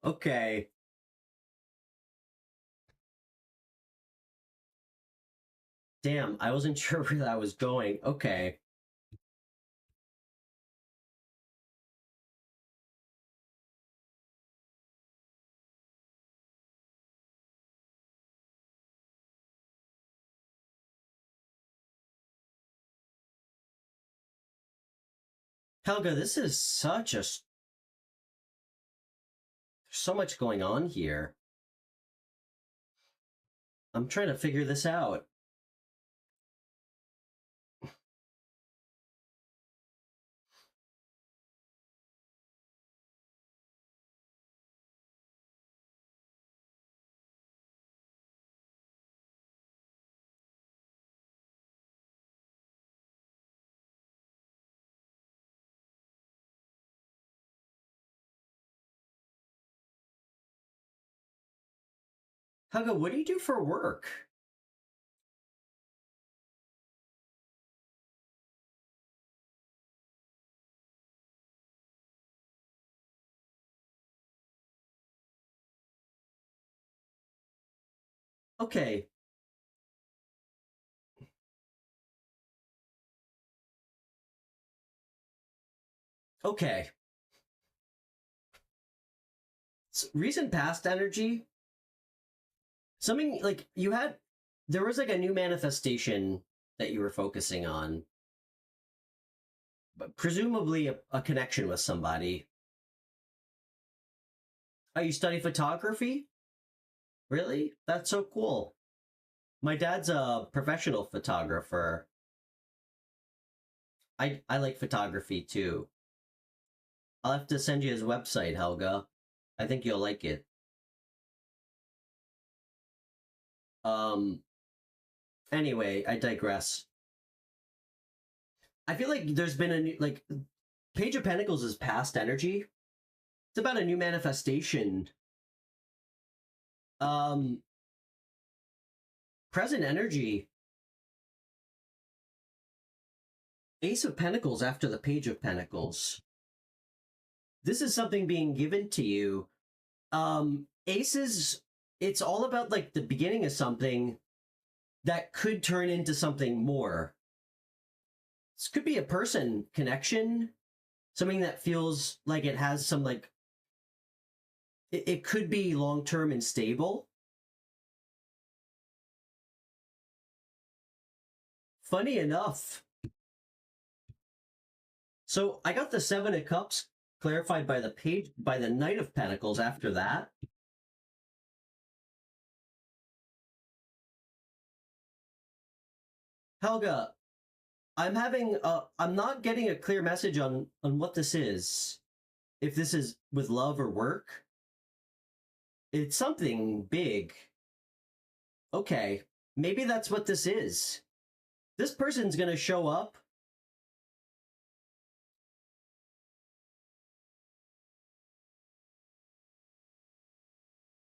Okay. Damn, I wasn't sure where that was going. Okay. Helga, this is so much going on here. I'm trying to figure this out. Helga, what do you do for work? Okay. Okay. Recent past energy, something like there was like a new manifestation that you were focusing on, but presumably a connection with somebody. Oh, you study photography? Really? That's so cool. My dad's a professional photographer. I like photography too. I'll have to send you his website, Helga. I think you'll like it. Um, anyway, I digress. I feel like there's been a new, like, Page of Pentacles is past energy. It's about a new manifestation. Um, Present energy. Ace of Pentacles after the Page of Pentacles. This is something being given to you. Aces, it's all about like the beginning of something that could turn into something more. This could be a person connection, something that feels like it has some like it could be long-term and stable. Funny enough, so I got the Seven of Cups clarified by the Knight of Pentacles after that. Helga, I'm not getting a clear message on what this is. If this is with love or work. It's something big. Okay, maybe that's what this is. This person's gonna show up.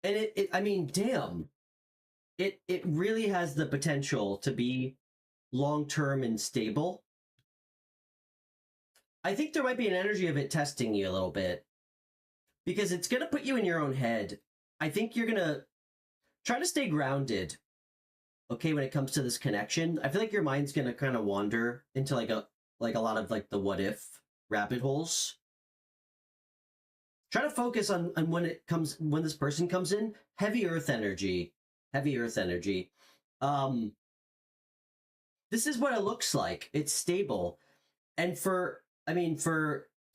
And I mean, damn. It really has the potential to be long-term and stable. I think there might be an energy of it testing you a little bit. Because it's gonna put you in your own head. I think you're gonna try to stay grounded. Okay, when it comes to this connection. I feel like your mind's gonna kind of wander into like a lot of like the what if rabbit holes. Try to focus on when this person comes in. Heavy earth energy. Heavy earth energy. This is what it looks like. It's stable. And for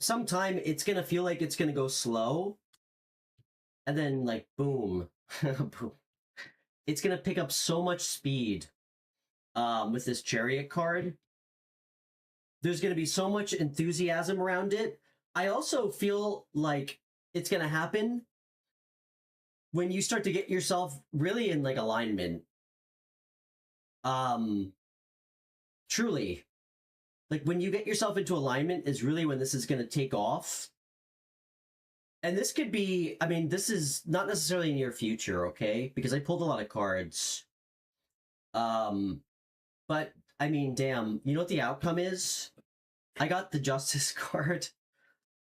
some time it's gonna feel like it's gonna go slow. And then like boom. Boom. It's gonna pick up so much speed with this Chariot card. There's going to be so much enthusiasm around it. I also feel like it's going to happen when you start to get yourself really in like alignment. Truly, like when you get yourself into alignment is really when this is going to take off. And this could be, I mean, this is not necessarily near future, okay? Because I pulled a lot of cards. But I mean, damn, you know what the outcome is? I got the Justice card.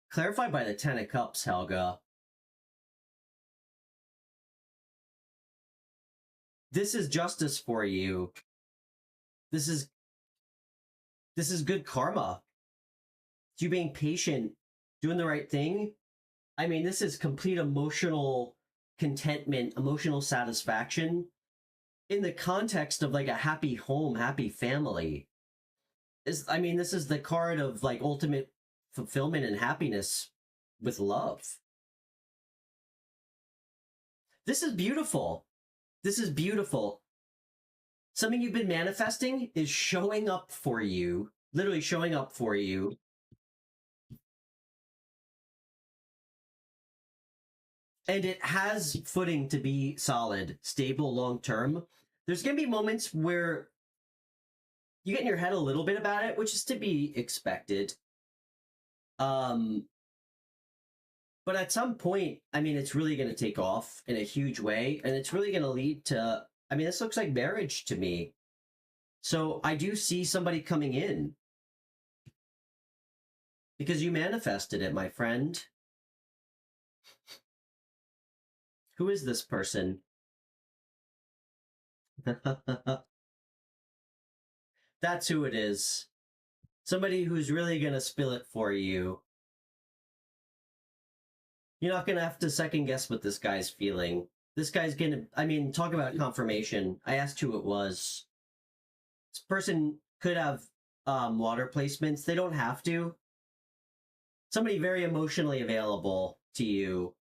Clarified by the Ten of Cups, Helga. This is justice for you. This is good karma. It's you being patient, doing the right thing. I mean, this is complete emotional contentment, emotional satisfaction in the context of like a happy home, happy family. I mean, this is the card of like ultimate fulfillment and happiness with love. This is beautiful. This is beautiful. Something you've been manifesting is showing up for you, literally showing up for you. And it has footing to be solid, stable, long-term. There's going to be moments where you get in your head a little bit about it, which is to be expected. But at some point, I mean, it's really going to take off in a huge way, and it's really going to lead to, I mean, this looks like marriage to me. So I do see somebody coming in because you manifested it, my friend. Who is this person? That's who it is. Somebody who's really going to spill it for you. You're not going to have to second guess what this guy's feeling. This guy's going to, I mean, talk about confirmation. I asked who it was. This person could have water placements. They don't have to. Somebody very emotionally available to you.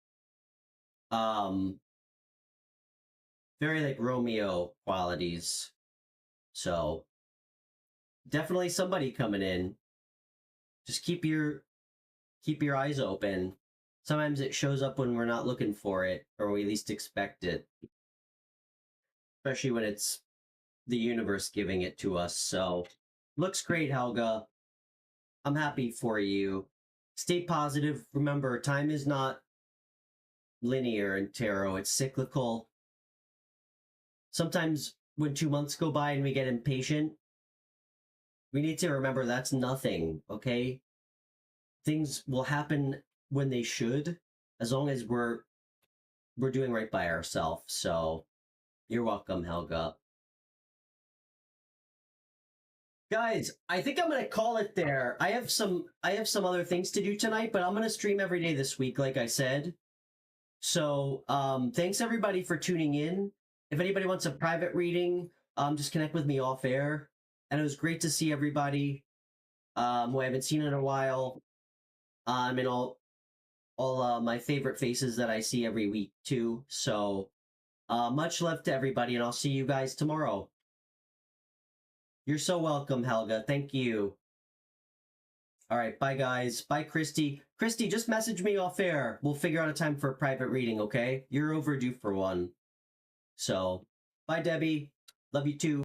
Very like Romeo qualities. So definitely somebody coming in. Just keep your eyes open. Sometimes it shows up when we're not looking for it, or we least expect it. Especially when it's the universe giving it to us. So looks great, Helga. I'm happy for you. Stay positive. Remember, time is not linear in tarot. It's cyclical. Sometimes when 2 months go by and we get impatient, we need to remember that's nothing, okay? Things will happen when they should, as long as we're doing right by ourselves. So you're welcome, Helga. Guys, I think I'm gonna call it there. I have some other things to do tonight, but I'm gonna stream every day this week, like I said. So thanks everybody for tuning in. If anybody wants a private reading, just connect with me off air. And it was great to see everybody who I haven't seen in a while. And all my favorite faces that I see every week too. So much love to everybody, and I'll see you guys tomorrow. You're so welcome, Helga. Thank you. All right, bye guys. Bye, Christy. Christy, just message me off air. We'll figure out a time for a private reading, okay? You're overdue for one. So, bye, Debbie. Love you too.